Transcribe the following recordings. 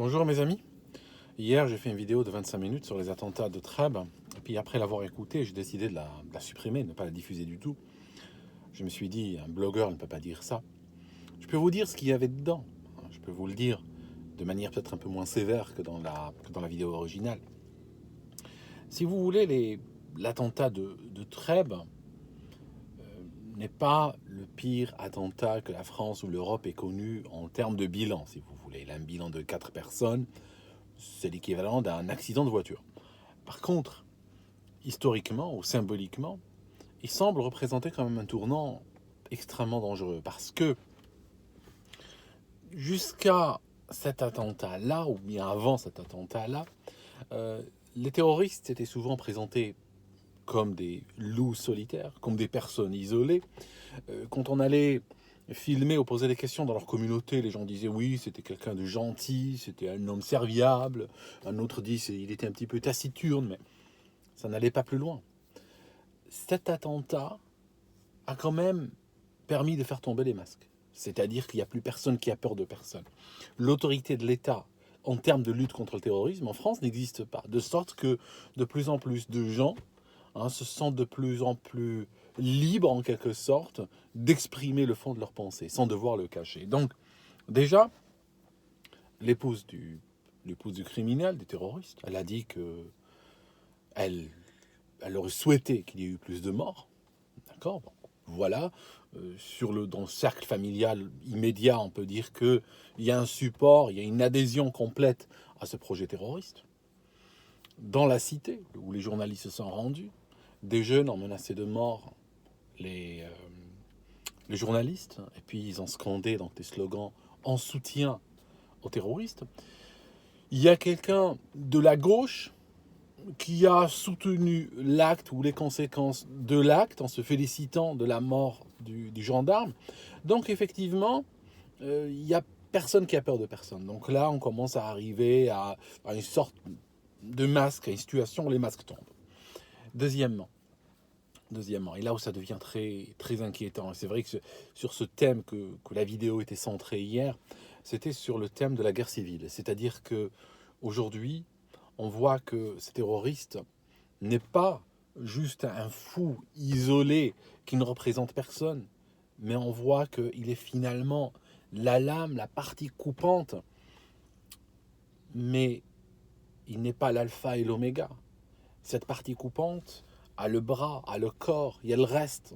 Bonjour mes amis. Hier, j'ai fait une vidéo de 25 minutes sur les attentats de Trèbes. Et puis après l'avoir écoutée, j'ai décidé de la supprimer, de ne pas la diffuser du tout. Je me suis dit, un blogueur ne peut pas dire ça. Je peux vous dire ce qu'il y avait dedans. Je peux vous le dire de manière peut-être un peu moins sévère que dans la vidéo originale. Si vous voulez, l'attentat de Trèbes n'est pas le pire attentat que la France ou l'Europe ait connu en termes de bilan, si vous voulez. Il a un bilan de 4 personnes. C'est l'équivalent d'un accident de voiture. Par contre, historiquement ou symboliquement, il semble représenter quand même un tournant extrêmement dangereux parce que jusqu'à cet attentat-là, ou bien avant cet attentat-là, euh, les terroristes étaient souvent présentés comme des loups solitaires, comme des personnes isolées. Quand on allait filmer ou poser des questions dans leur communauté, les gens disaient oui, c'était quelqu'un de gentil, c'était un homme serviable. Un autre dit qu'il était un petit peu taciturne, mais ça n'allait pas plus loin. Cet attentat a quand même permis de faire tomber les masques. C'est-à-dire qu'il n'y a plus personne qui a peur de personne. L'autorité de l'État en termes de lutte contre le terrorisme en France n'existe pas. De sorte que de plus en plus de gens se sentent de plus en plus libres en quelque sorte d'exprimer le fond de leur pensée sans devoir le cacher. Donc déjà, l'épouse du criminel, du terroriste, elle a dit que elle, elle aurait souhaité qu'il y ait eu plus de morts. D'accord, bon, voilà. Dans le cercle familial immédiat, on peut dire qu'il y a un support, il y a une adhésion complète à ce projet terroriste. Dans la cité, où les journalistes se sont rendus, des jeunes ont menacé de mort les, euh, les journalistes, et puis ils ont scandé donc, des slogans en soutien aux terroristes. Il y a quelqu'un de la gauche qui a soutenu l'acte ou les conséquences de l'acte en se félicitant de la mort du gendarme. Donc effectivement, il n'y a personne qui a peur de personne. Donc là, on commence à arriver à une sorte de masque, à une situation où les masques tombent. Deuxièmement, et là où ça devient très, très inquiétant, et c'est vrai que sur ce thème que la vidéo était centrée hier, c'était sur le thème de la guerre civile. C'est-à-dire que aujourd'hui, on voit que ce terroriste n'est pas juste un fou isolé qui ne représente personne, mais on voit qu'il est finalement la lame, la partie coupante, mais il n'est pas l'alpha et l'oméga. Cette partie coupante a le bras, a le corps, il y a le reste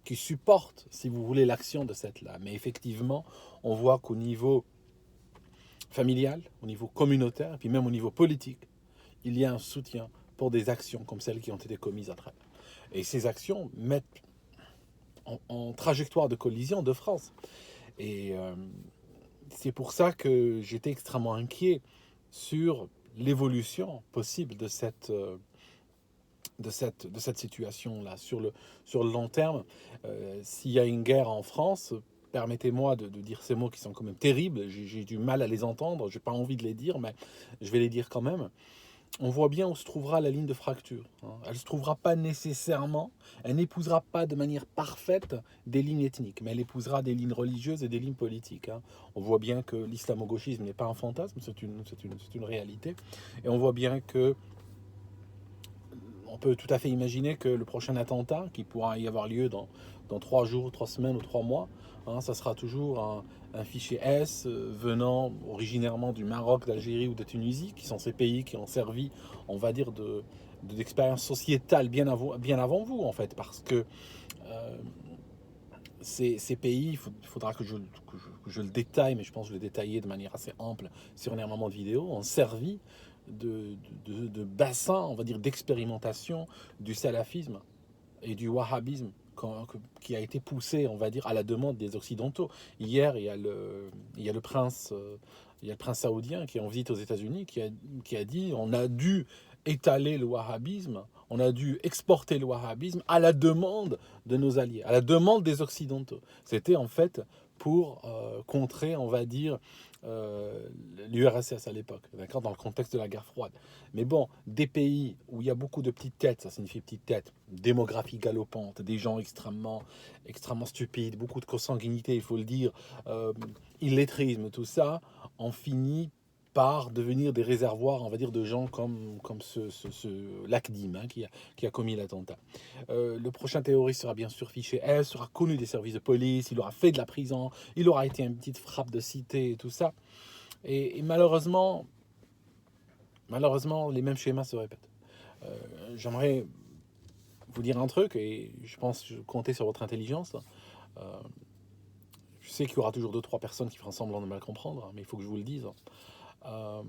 qui supporte, si vous voulez, l'action de cette lame. Mais effectivement, on voit qu'au niveau familial, au niveau communautaire, et puis même au niveau politique, il y a un soutien pour des actions comme celles qui ont été commises à Trèbes. Et ces actions mettent en trajectoire de collision de France. Et c'est pour ça que j'étais extrêmement inquiet sur l'évolution possible de cette situation-là. Sur le long terme, s'il y a une guerre en France, permettez-moi de dire ces mots qui sont quand même terribles, j'ai du mal à les entendre, j'ai pas envie de les dire, mais je vais les dire quand même. On voit bien où se trouvera la ligne de fracture. Elle ne se trouvera pas nécessairement, elle n'épousera pas de manière parfaite des lignes ethniques, mais elle épousera des lignes religieuses et des lignes politiques. On voit bien que l'islamo-gauchisme n'est pas un fantasme, c'est une réalité. Et on voit bien que on peut tout à fait imaginer que le prochain attentat, qui pourra y avoir lieu dans 3 jours, 3 semaines ou 3 mois, ça sera toujours un fichier S venant originairement du Maroc, d'Algérie ou de Tunisie, qui sont ces pays qui ont servi, on va dire, d'expérience sociétale bien avant vous, en fait, parce que euh, ces pays, il faudra que je le détaille, mais je pense que je le détailler de manière assez ample sur un moment de vidéo, ont servi de bassin, on va dire, d'expérimentation du salafisme et du wahhabisme qui a été poussé, on va dire, à la demande des Occidentaux. Hier, il y a le prince saoudien qui est en visite aux États-Unis qui a dit on a dû étaler le wahhabisme, on a dû exporter le wahhabisme à la demande de nos alliés, à la demande des Occidentaux. C'était en fait pour contrer, on va dire, l'URSS à l'époque, d'accord, dans le contexte de la guerre froide. Mais bon, des pays où il y a beaucoup de petites têtes, ça signifie petites têtes, démographie galopante, des gens extrêmement, extrêmement stupides, beaucoup de consanguinité, il faut le dire, illettrisme, tout ça, on finit par devenir des réservoirs, on va dire, de gens comme ce Lakdim hein, qui a commis l'attentat. Le prochain terroriste sera bien sûr fiché S, sera connu des services de police, il aura fait de la prison, il aura été une petite frappe de cité et tout ça. Et malheureusement, les mêmes schémas se répètent. J'aimerais vous dire un truc, et je pense compter sur votre intelligence. Euh, je sais qu'il y aura toujours 2-3 personnes qui feront semblant de mal comprendre, mais il faut que je vous le dise. Euh,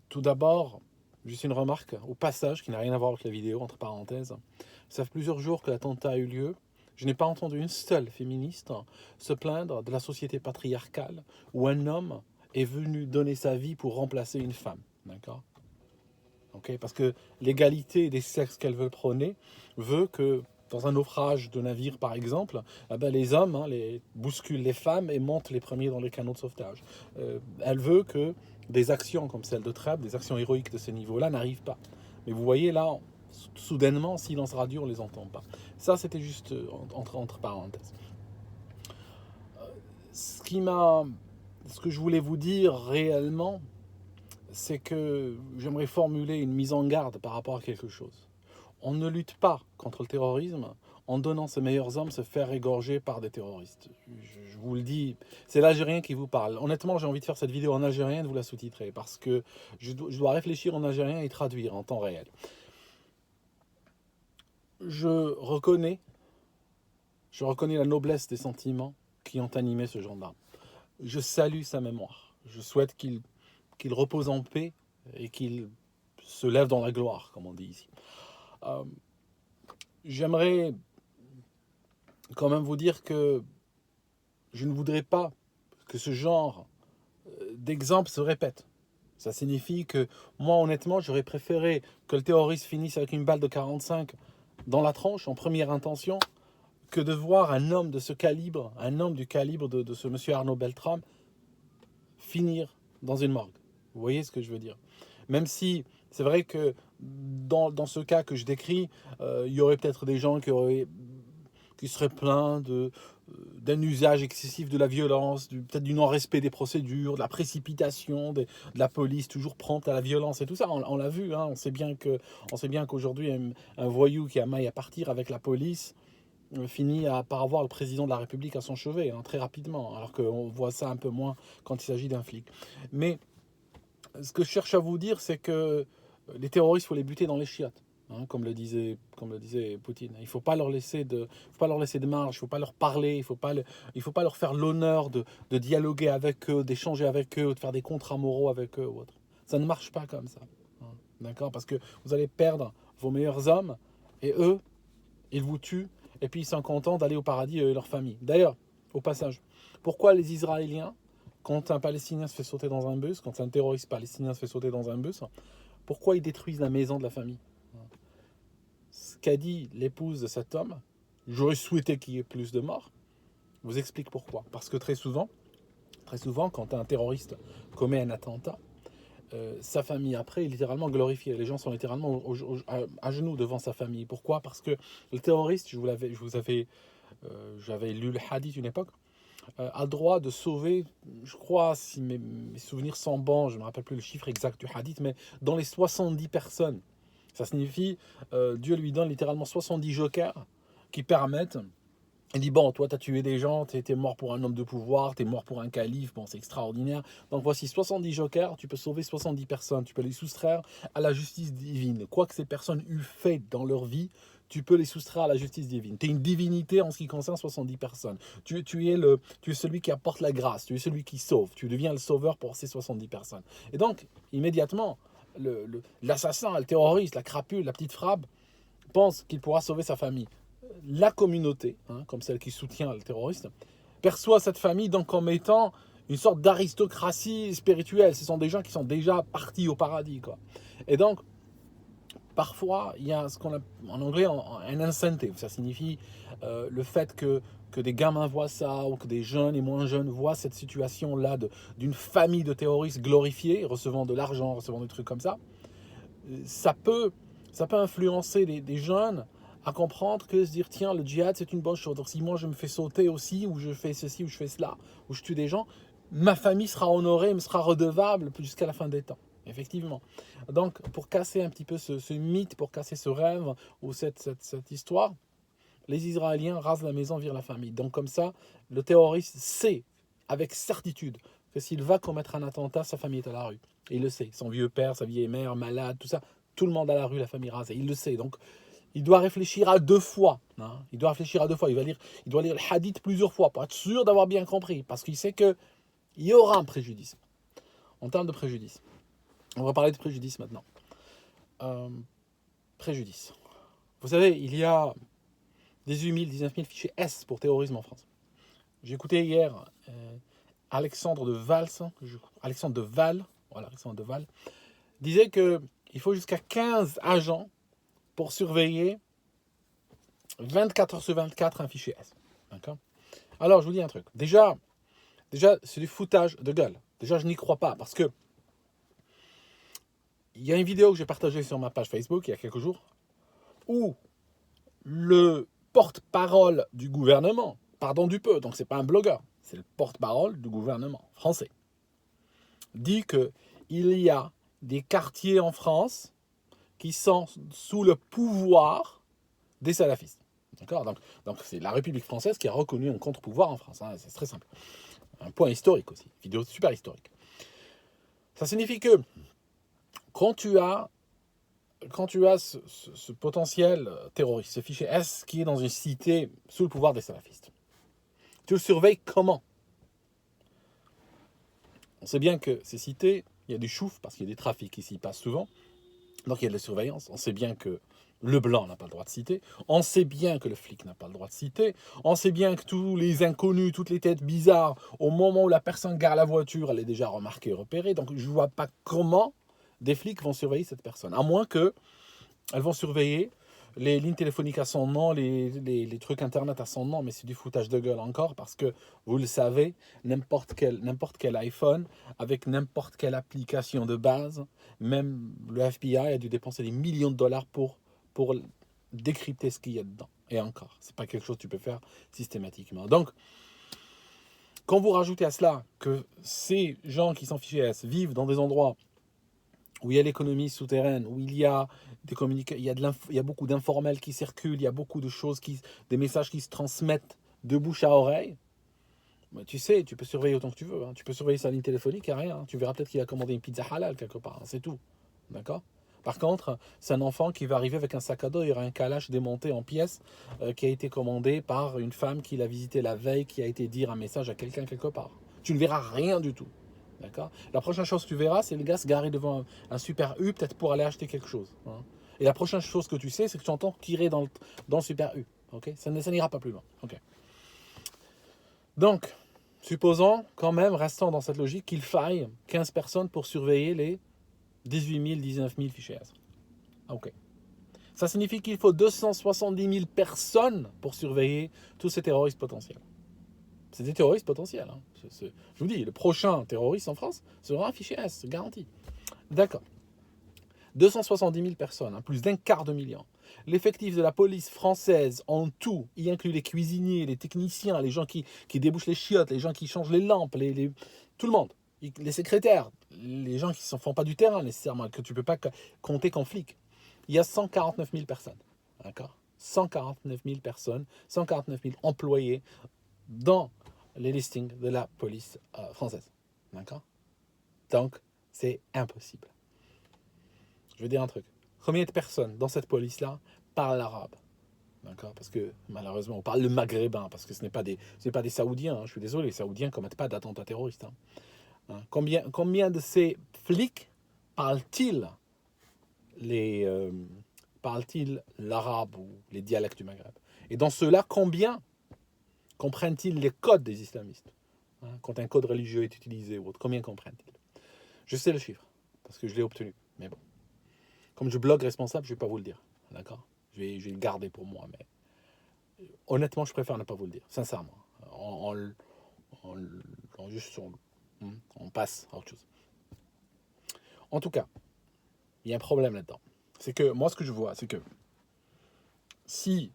tout d'abord, juste une remarque au passage qui n'a rien à voir avec la vidéo, entre parenthèses. Ça fait plusieurs jours que l'attentat a eu lieu. Je n'ai pas entendu une seule féministe se plaindre de la société patriarcale où un homme est venu donner sa vie pour remplacer une femme. D'accord ? Okay, parce que l'égalité des sexes qu'elle veut prôner veut que, dans un naufrage de navire par exemple, eh ben, les hommes bousculent les femmes et montent les premiers dans les canots de sauvetage. Elle veut que des actions comme celle de Trèbes, des actions héroïques de ce niveau-là n'arrivent pas. Mais vous voyez là, soudainement, silence radio, on ne les entend pas. Ça, c'était juste entre parenthèses. Ce que je voulais vous dire réellement, c'est que j'aimerais formuler une mise en garde par rapport à quelque chose. On ne lutte pas contre le terrorisme en donnant ses meilleurs hommes se faire égorger par des terroristes. Je vous le dis, c'est l'Algérien qui vous parle. Honnêtement, j'ai envie de faire cette vidéo en algérien et de vous la sous-titrer parce que je dois réfléchir en algérien et traduire en temps réel. Je reconnais la noblesse des sentiments qui ont animé ce gendarme. Je salue sa mémoire. Je souhaite qu'il repose en paix et qu'il se lève dans la gloire, comme on dit ici. J'aimerais quand même vous dire que je ne voudrais pas que ce genre d'exemple se répète. Ça signifie que moi, honnêtement, j'aurais préféré que le terroriste finisse avec une balle de 45 dans la tronche, en première intention, que de voir un homme de ce calibre, un homme du calibre de ce monsieur Arnaud Beltrame, finir dans une morgue. Vous voyez ce que je veux dire? Même si c'est vrai que dans ce cas que je décris, il y aurait peut-être des gens qui seraient plaints d'un usage excessif de la violence, peut-être du non-respect des procédures, de la précipitation, de la police toujours prompte à la violence et tout ça. On l'a vu, hein, on sait bien qu'aujourd'hui, un voyou qui a maille à partir avec la police finit par avoir le président de la République à son chevet, hein, très rapidement, alors qu'on voit ça un peu moins quand il s'agit d'un flic. Mais ce que je cherche à vous dire, c'est que les terroristes, il faut les buter dans les chiottes, hein, comme le disait Poutine. Il ne faut pas leur laisser de marge, il ne faut pas leur parler, il ne faut pas leur faire l'honneur de dialoguer avec eux, d'échanger avec eux, de faire des contrats moraux avec eux ou autre. Ça ne marche pas comme ça, hein, d'accord? Parce que vous allez perdre vos meilleurs hommes et eux, ils vous tuent et puis ils sont contents d'aller au paradis et leur famille. D'ailleurs, au passage, pourquoi les Israéliens, quand un Palestinien se fait sauter dans un bus, quand un terroriste palestinien se fait sauter dans un bus, pourquoi ils détruisent la maison de la famille? Ce qu'a dit l'épouse de cet homme, j'aurais souhaité qu'il y ait plus de morts, vous explique pourquoi. Parce que très souvent, quand un terroriste commet un attentat, sa famille après est littéralement glorifiée. Les gens sont littéralement à genoux devant sa famille. Pourquoi? Parce que le terroriste, j'avais lu le hadith une époque, a le droit de sauver, je crois, si mes souvenirs sont bons, je ne me rappelle plus le chiffre exact du hadith, mais dans les 70 personnes. Ça signifie, Dieu lui donne littéralement 70 jokers qui permettent. Il dit, bon, toi, tu as tué des gens, tu es mort pour un homme de pouvoir, tu es mort pour un calife, bon, c'est extraordinaire. Donc voici 70 jokers, tu peux sauver 70 personnes, tu peux les soustraire à la justice divine. Quoi que ces personnes euent fait dans leur vie, tu peux les soustraire à la justice divine. Tu es une divinité en ce qui concerne 70 personnes. Tu es celui qui apporte la grâce, tu es celui qui sauve, tu deviens le sauveur pour ces 70 personnes. Et donc, immédiatement, l'assassin, le terroriste, la crapule, la petite frappe, pense qu'il pourra sauver sa famille. La communauté, hein, comme celle qui soutient le terroriste, perçoit cette famille donc comme étant une sorte d'aristocratie spirituelle. Ce sont des gens qui sont déjà partis au paradis, quoi. Et donc, parfois, il y a ce qu'on appelle en anglais un incentive. Ça signifie le fait que des gamins voient ça, ou que des jeunes et moins jeunes voient cette situation-là d'une famille de terroristes glorifiés, recevant de l'argent, recevant des trucs comme ça. Ça peut influencer des jeunes à comprendre que se dire, tiens, le djihad, c'est une bonne chose. Donc si moi, je me fais sauter aussi, ou je fais ceci, ou je fais cela, ou je tue des gens, ma famille sera honorée, me sera redevable jusqu'à la fin des temps. Effectivement. Donc, pour casser un petit peu ce mythe, pour casser ce rêve ou cette histoire, les Israéliens rasent la maison, virent la famille. Donc, comme ça, le terroriste sait avec certitude que s'il va commettre un attentat, sa famille est à la rue. Et il le sait. Son vieux père, sa vieille mère, malade, tout ça, tout le monde à la rue, la famille rasée. Il le sait. Donc, il doit réfléchir à deux fois. Hein. Il doit réfléchir à deux fois. Il doit lire le hadith plusieurs fois pour être sûr d'avoir bien compris. Parce qu'il sait qu'il y aura un préjudice. En termes de préjudice. On va parler de préjudice maintenant. Euh, préjudice. Vous savez, il y a 18 000, 19 000 fichiers S pour terrorisme en France. J'ai écouté hier Alexandre de Val, disait qu'il faut jusqu'à 15 agents pour surveiller 24 heures sur 24 un fichier S. D'accord ? Alors, je vous dis un truc. Déjà, c'est du foutage de gueule. Déjà, je n'y crois pas parce que il y a une vidéo que j'ai partagée sur ma page Facebook il y a quelques jours où le porte-parole du gouvernement, pardon du peu, donc c'est pas un blogueur, c'est le porte-parole du gouvernement français, dit qu'il y a des quartiers en France qui sont sous le pouvoir des salafistes. D'accord ? Donc c'est la République française qui a reconnu un contre-pouvoir en France. Hein, c'est très simple. Un point historique aussi. Vidéo super historique. Ça signifie que quand tu as ce potentiel terroriste, ce fichier S qui est dans une cité sous le pouvoir des salafistes, tu le surveilles comment ? On sait bien que ces cités, il y a du chouf parce qu'il y a des trafics qui s'y passent souvent. Donc il y a de la surveillance. On sait bien que le blanc n'a pas le droit de citer. On sait bien que le flic n'a pas le droit de citer. On sait bien que tous les inconnus, toutes les têtes bizarres, au moment où la personne gare la voiture, elle est déjà remarquée, repérée. Donc je ne vois pas comment des flics vont surveiller cette personne. À moins qu'elles vont surveiller les lignes téléphoniques à son nom, les trucs internet à son nom, mais c'est du foutage de gueule encore, parce que, vous le savez, n'importe quel iPhone, avec n'importe quelle application de base, même le FBI a dû dépenser des millions de dollars pour décrypter ce qu'il y a dedans. Et encore, c'est pas quelque chose que tu peux faire systématiquement. Donc, quand vous rajoutez à cela que ces gens qui sont fichés S vivent dans des endroits où il y a l'économie souterraine, où il y a des il y a beaucoup d'informels qui circulent, il y a beaucoup de choses, des messages qui se transmettent de bouche à oreille, bah, tu sais, tu peux surveiller autant que tu veux. Hein. Tu peux surveiller sa ligne téléphonique, il n'y a rien. Hein. Tu verras peut-être qu'il a commandé une pizza halal quelque part, hein. C'est tout. D'accord ? Par contre, c'est un enfant qui va arriver avec un sac à dos, il y aura un calage démonté en pièces qui a été commandé par une femme qui l'a visité la veille, qui a été dire un message à quelqu'un quelque part. Tu ne verras rien du tout. D'accord ? La prochaine chose que tu verras, c'est le gars se garer devant un super U, peut-être pour aller acheter quelque chose. Hein. Et la prochaine chose que tu sais, c'est que tu entends tirer dans le super U. Okay ? Ça n'ira pas plus loin. Okay. Donc, supposons quand même, restant dans cette logique, qu'il faille 15 personnes pour surveiller les 18 000, 19 000 fichiers. Ok. Ça signifie qu'il faut 270 000 personnes pour surveiller tous ces terroristes potentiels. C'est des terroristes potentiels. Hein. Je vous dis, le prochain terroriste en France sera un fichier S, garanti. D'accord. 270 000 personnes, hein, plus d'un quart de million. L'effectif de la police française en tout, y inclut les cuisiniers, les techniciens, les gens qui débouchent les chiottes, les gens qui changent les lampes, tout le monde. Les secrétaires, les gens qui ne font pas du terrain nécessairement, que tu ne peux pas compter qu'en flic. Il y a 149 000 personnes. D'accord ? 149 000 personnes, 149 000 employés dans les listings de la police française. D'accord ? Donc, c'est impossible. Je vais dire un truc. Combien de personnes dans cette police-là parlent l'arabe ? D'accord ? Parce que, malheureusement, on parle le maghrébin, parce que ce n'est pas des Saoudiens. Hein. Je suis désolé, les Saoudiens ne commettent pas d'attentats terroristes. Hein. Combien de ces flics parlent-ils l'arabe ou les dialectes du Maghreb ? Et dans ceux-là, combien comprennent-ils les codes des islamistes ? Hein, quand un code religieux est utilisé ou autre, combien comprennent-ils ? Je sais le chiffre, parce que je l'ai obtenu. Mais bon, comme je blogue responsable, je ne vais pas vous le dire. D'accord ? Je vais le garder pour moi. Mais honnêtement, je préfère ne pas vous le dire. Sincèrement. On passe à autre chose. En tout cas, il y a un problème là-dedans. C'est que moi, ce que je vois, c'est que si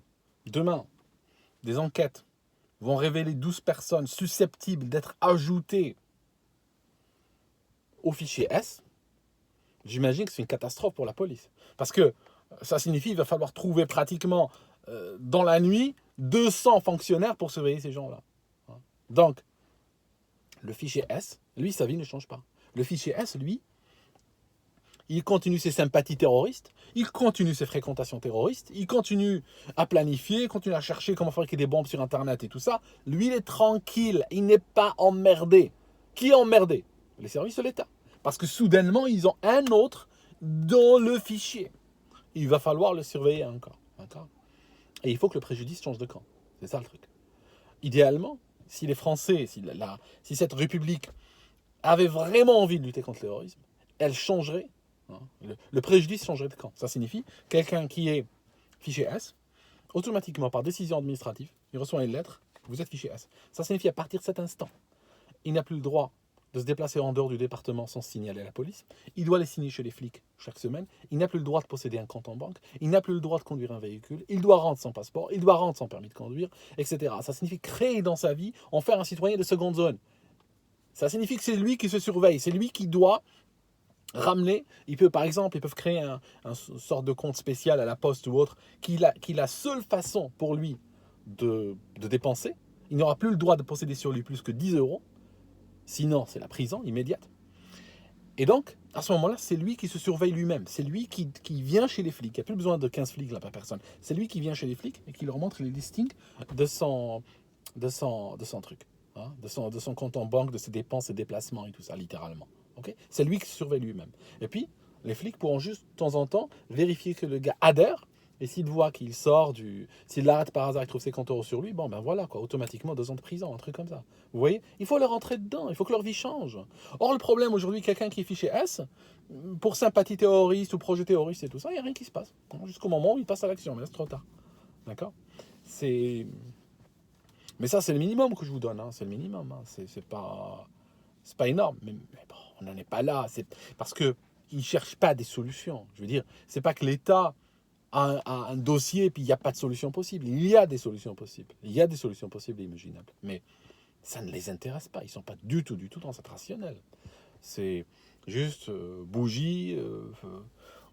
demain, des enquêtes vont révéler 12 personnes susceptibles d'être ajoutées au fichier S, j'imagine que c'est une catastrophe pour la police. Parce que ça signifie qu'il va falloir trouver pratiquement dans la nuit 200 fonctionnaires pour surveiller ces gens-là. Donc, le fichier S, lui, sa vie ne change pas. Le fichier S, lui, il continue ses sympathies terroristes, il continue ses fréquentations terroristes, il continue à planifier, il continue à chercher comment fabriquer des bombes sur Internet et tout ça. Lui, il est tranquille, il n'est pas emmerdé. Qui est emmerdé? Les services de l'État. Parce que soudainement, ils ont un autre dans le fichier. Il va falloir le surveiller encore. D'accord? Et il faut que le préjudice change de camp. C'est ça le truc. Idéalement, si les Français, si cette République avait vraiment envie de lutter contre le terrorisme, elle changerait. Le préjudice changerait de camp. Ça signifie quelqu'un qui est fiché S, automatiquement par décision administrative, il reçoit une lettre, vous êtes fiché S. Ça signifie à partir de cet instant, il n'a plus le droit de se déplacer en dehors du département sans signaler à la police. Il doit les signer chez les flics chaque semaine. Il n'a plus le droit de posséder un compte en banque. Il n'a plus le droit de conduire un véhicule. Il doit rendre son passeport. Il doit rendre son permis de conduire, etc. Ça signifie créer dans sa vie, en faire un citoyen de seconde zone. Ça signifie que c'est lui qui se surveille. C'est lui qui doit ramener. Il peut, par exemple, ils peuvent créer un sorte de compte spécial à la poste ou autre, qui est la seule façon pour lui de dépenser. Il n'aura plus le droit de posséder sur lui plus que 10 euros. Sinon, c'est la prison immédiate. Et donc, à ce moment-là, c'est lui qui se surveille lui-même. C'est lui qui vient chez les flics. Il n'y a plus besoin de 15 flics là, par personne. C'est lui qui vient chez les flics et qui leur montre les listings de son truc. Hein, de son compte en banque, de ses dépenses et déplacements et tout ça, littéralement. Okay, c'est lui qui se surveille lui-même. Et puis, les flics pourront juste, de temps en temps, vérifier que le gars adhère. Et s'il voit qu'il sort s'il l'arrête par hasard, il trouve 50 euros sur lui, bon ben voilà, quoi, automatiquement 2 ans de prison, un truc comme ça. Vous voyez? Il faut leur rentrer dedans, il faut que leur vie change. Or, le problème aujourd'hui, quelqu'un qui est fiché S, pour sympathie terroriste ou projet terroriste et tout ça, il n'y a rien qui se passe. Jusqu'au moment où il passe à l'action, mais là c'est trop tard. D'accord? Mais ça, c'est le minimum que je vous donne, hein. C'est le minimum, hein. C'est pas énorme, mais bon, on n'en est pas là. C'est parce qu'ils ne cherchent pas des solutions. Je veux dire, c'est pas que l'État un dossier et puis il n'y a pas de solution possible. Il y a des solutions possibles. Il y a des solutions possibles et imaginables. Mais ça ne les intéresse pas. Ils ne sont pas du tout dans cette rationnelle. C'est juste bougie,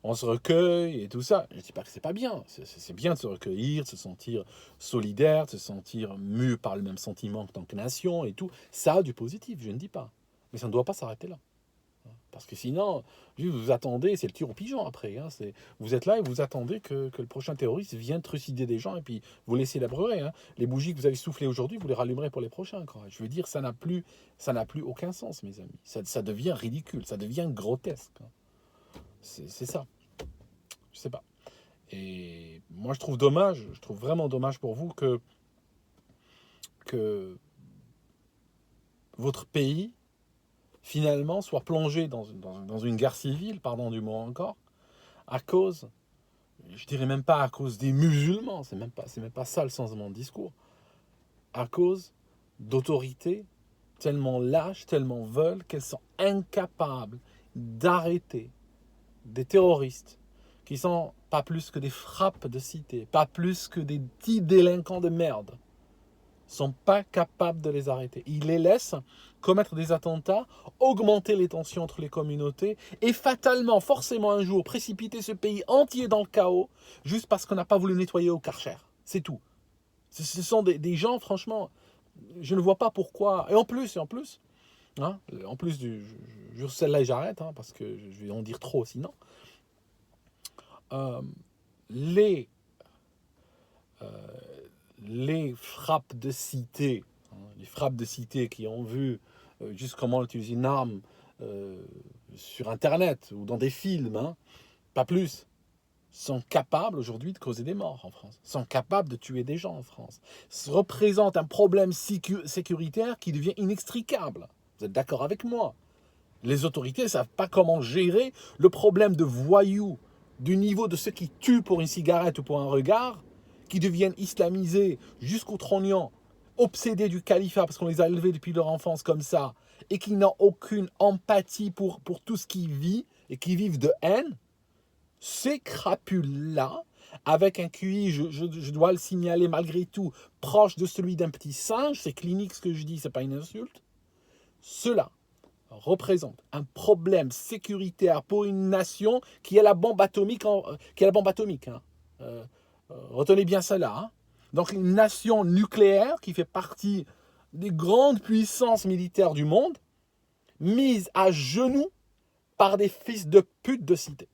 on se recueille et tout ça. Je ne dis pas que c'est pas bien. C'est bien de se recueillir, de se sentir solidaire, de se sentir mu par le même sentiment en tant que nation et tout. Ça a du positif, je ne dis pas. Mais ça ne doit pas s'arrêter là. Parce que sinon, vous attendez, c'est le tir au pigeon après. Hein, vous êtes là et vous attendez que le prochain terroriste vienne trucider des gens et puis vous laissez la brûler. Hein. Les bougies que vous avez soufflées aujourd'hui, vous les rallumerez pour les prochains. Quoi. Je veux dire, ça n'a plus aucun sens, mes amis. Ça devient ridicule, ça devient grotesque. Hein. C'est ça. Je sais pas. Et moi, je trouve vraiment dommage pour vous que votre pays finalement soit plongé dans une guerre civile, pardon du mot encore, à cause, je dirais même pas à cause des musulmans, c'est même pas ça le sens de mon discours, à cause d'autorités tellement lâches, tellement veules, qu'elles sont incapables d'arrêter des terroristes qui sont pas plus que des frappes de cité, pas plus que des petits délinquants de merde, sont pas capables de les arrêter. Ils les laissent commettre des attentats, augmenter les tensions entre les communautés et fatalement, forcément un jour, précipiter ce pays entier dans le chaos juste parce qu'on n'a pas voulu nettoyer au Karcher. C'est tout. Ce sont des gens, franchement, je ne vois pas pourquoi. Et en plus, hein, je celle-là et j'arrête, hein, parce que je vais en dire trop sinon. Les frappes de cité, hein, les frappes de cité qui ont vu juste comment utiliser une arme sur Internet ou dans des films, hein, pas plus, sont capables aujourd'hui de causer des morts en France, sont capables de tuer des gens en France. Ça représente un problème sécuritaire qui devient inextricable. Vous êtes d'accord avec moi? Les autorités ne savent pas comment gérer le problème de voyous du niveau de ceux qui tuent pour une cigarette ou pour un regard, qui deviennent islamisés jusqu'au trognon, obsédés du califat parce qu'on les a élevés depuis leur enfance comme ça, et qui n'ont aucune empathie pour tout ce qui vit, et qui vivent de haine. Ces crapules-là, avec un QI, je dois le signaler malgré tout, proche de celui d'un petit singe, c'est clinique ce que je dis, c'est pas une insulte, ceux-là représente un problème sécuritaire pour une nation qui a la bombe atomique, hein. Retenez bien cela, hein. Donc une nation nucléaire qui fait partie des grandes puissances militaires du monde, mise à genoux par des fils de pute de cité.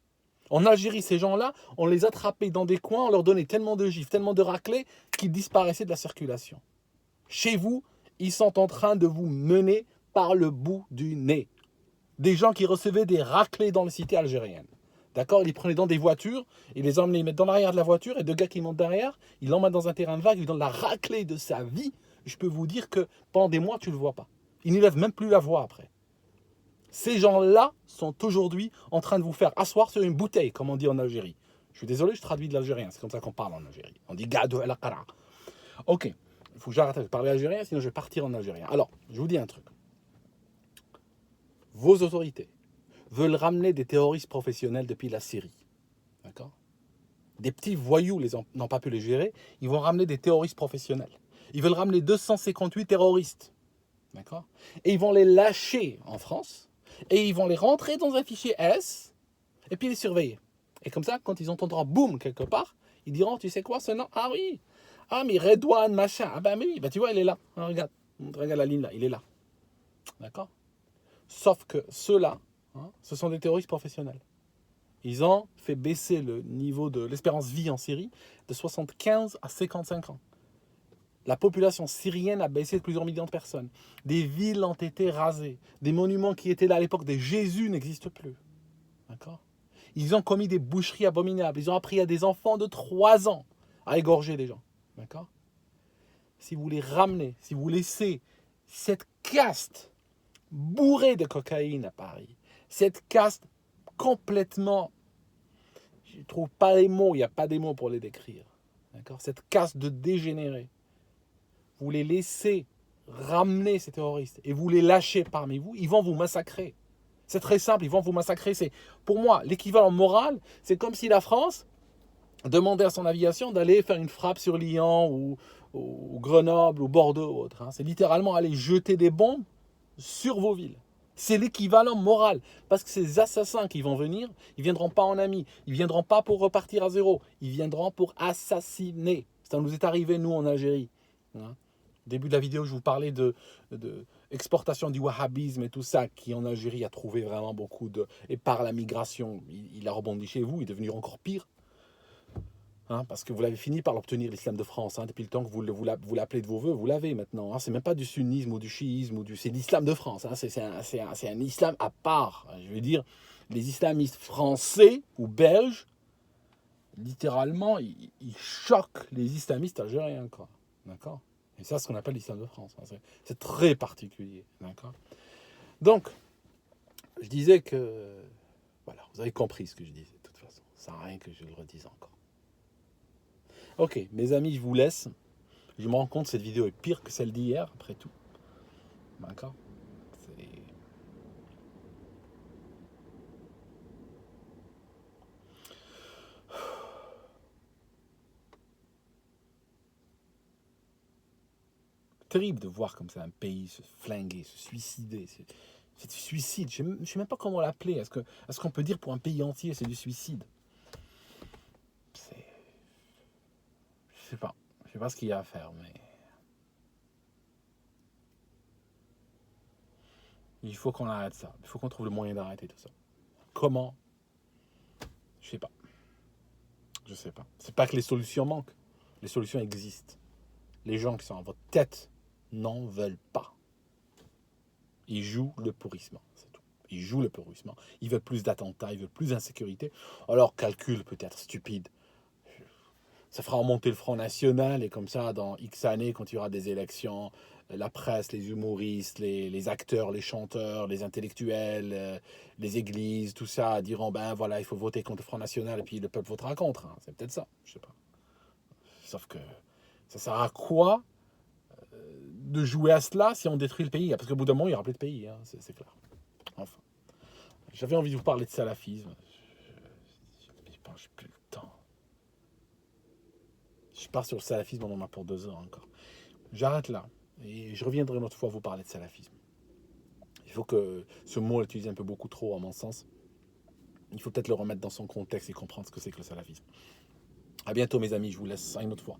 En Algérie, ces gens-là, on les attrapait dans des coins, on leur donnait tellement de gifles, tellement de raclés, qu'ils disparaissaient de la circulation. Chez vous, ils sont en train de vous mener par le bout du nez. Des gens qui recevaient des raclés dans les cités algériennes. D'accord? Ils les prenaient dans des voitures, ils les emmenaient, ils mettent dans l'arrière de la voiture, et deux gars qui montent derrière, ils l'emmènent dans un terrain de vague, ils lui donnent la raclée de sa vie. Je peux vous dire que pendant des mois, tu ne le vois pas. Ils ne lèvent même plus la voix après. Ces gens-là sont aujourd'hui en train de vous faire asseoir sur une bouteille, comme on dit en Algérie. Je suis désolé, je traduis de l'algérien, c'est comme ça qu'on parle en Algérie. On dit gadou el qara. Ok, il faut que j'arrête de parler algérien, sinon je vais partir en algérien. Alors, je vous dis un truc. Vos autorités veulent ramener des terroristes professionnels depuis la Syrie. D'accord? Des petits voyous n'ont pas pu les gérer, ils vont ramener des terroristes professionnels. Ils veulent ramener 258 terroristes. D'accord? Et ils vont les lâcher en France, et ils vont les rentrer dans un fichier S, et puis les surveiller. Et comme ça, quand ils entendront boum quelque part, ils diront, tu sais quoi, ce nom? Ah oui, ah mais Redouane, machin, ah ben oui, ben tu vois, il est là. Ah, regarde la ligne là, il est là. D'accord? Sauf que ceux-là, hein, ce sont des terroristes professionnels. Ils ont fait baisser le niveau de l'espérance vie en Syrie de 75 à 55 ans. La population syrienne a baissé de plusieurs millions de personnes. Des villes ont été rasées. Des monuments qui étaient là à l'époque de Jésus n'existent plus. D'accord? Ils ont commis des boucheries abominables. Ils ont appris à des enfants de 3 ans à égorger des gens. D'accord? Si vous les ramenez, si vous laissez cette caste bourrée de cocaïne à Paris, cette caste complètement, je ne trouve pas les mots, il n'y a pas des mots pour les décrire. D'accord? Cette caste de dégénérés, vous les laissez ramener ces terroristes et vous les lâchez parmi vous, ils vont vous massacrer. C'est très simple, ils vont vous massacrer. C'est, pour moi, l'équivalent moral, c'est comme si la France demandait à son aviation d'aller faire une frappe sur Lyon ou Grenoble ou Bordeaux ou autre. Hein. C'est littéralement aller jeter des bombes sur vos villes. C'est l'équivalent moral. Parce que ces assassins qui vont venir, ils ne viendront pas en amis. Ils ne viendront pas pour repartir à zéro. Ils viendront pour assassiner. Ça nous est arrivé, nous, en Algérie. Hein. Au début de la vidéo, je vous parlais de exportation du wahhabisme et tout ça, qui en Algérie a trouvé vraiment beaucoup de... Et par la migration, il a rebondi chez vous, il est devenu encore pire. Hein, parce que vous l'avez fini par l'obtenir, l'islam de France. Hein, depuis le temps que vous l'appelez de vos voeux, vous l'avez maintenant. Hein, c'est même pas du sunnisme ou du chiisme, c'est l'islam de France. Hein, c'est un islam à part. Je veux dire, les islamistes français ou belges, littéralement, ils choquent les islamistes algériens. Quoi. D'accord? Et ça, c'est ce qu'on appelle l'islam de France. Hein, c'est très particulier. D'accord? Donc, je disais que... Voilà, vous avez compris ce que je disais, de toute façon. Ça sert à rien que je le redise encore. Ok, mes amis, je vous laisse. Je me rends compte que cette vidéo est pire que celle d'hier, après tout. D'accord? C'est... terrible de voir comme ça un pays se flinguer, se suicider. C'est du suicide. Je ne sais même pas comment l'appeler. Est-ce qu'on peut dire pour un pays entier c'est du suicide? C'est... Je sais pas. Je sais pas ce qu'il y a à faire, mais... Il faut qu'on arrête ça. Il faut qu'on trouve le moyen d'arrêter tout ça. Comment? Je sais pas. Je sais pas. C'est pas que les solutions manquent. Les solutions existent. Les gens qui sont à votre tête n'en veulent pas. Ils jouent le pourrissement, c'est tout. Ils jouent le pourrissement. Ils veulent plus d'attentats, ils veulent plus d'insécurité. Alors, calcul peut-être stupide. Ça fera remonter le Front National et comme ça, dans X années, quand il y aura des élections, la presse, les humoristes, les acteurs, les chanteurs, les intellectuels, les églises, tout ça, diront, ben voilà, il faut voter contre le Front National et puis le peuple votera contre. Hein. C'est peut-être ça, je sais pas. Sauf que ça sert à quoi de jouer à cela si on détruit le pays? Parce qu'au bout d'un moment, il n'y aura plus de pays, hein, c'est clair. Enfin, j'avais envie de vous parler de salafisme. Je pense plus le temps. Je pars sur le salafisme, on en a pour 2 heures encore. J'arrête là. Et je reviendrai une autre fois vous parler de salafisme. Il faut que ce mot est utilisé un peu beaucoup trop, à mon sens. Il faut peut-être le remettre dans son contexte et comprendre ce que c'est que le salafisme. À bientôt, mes amis. Je vous laisse à une autre fois.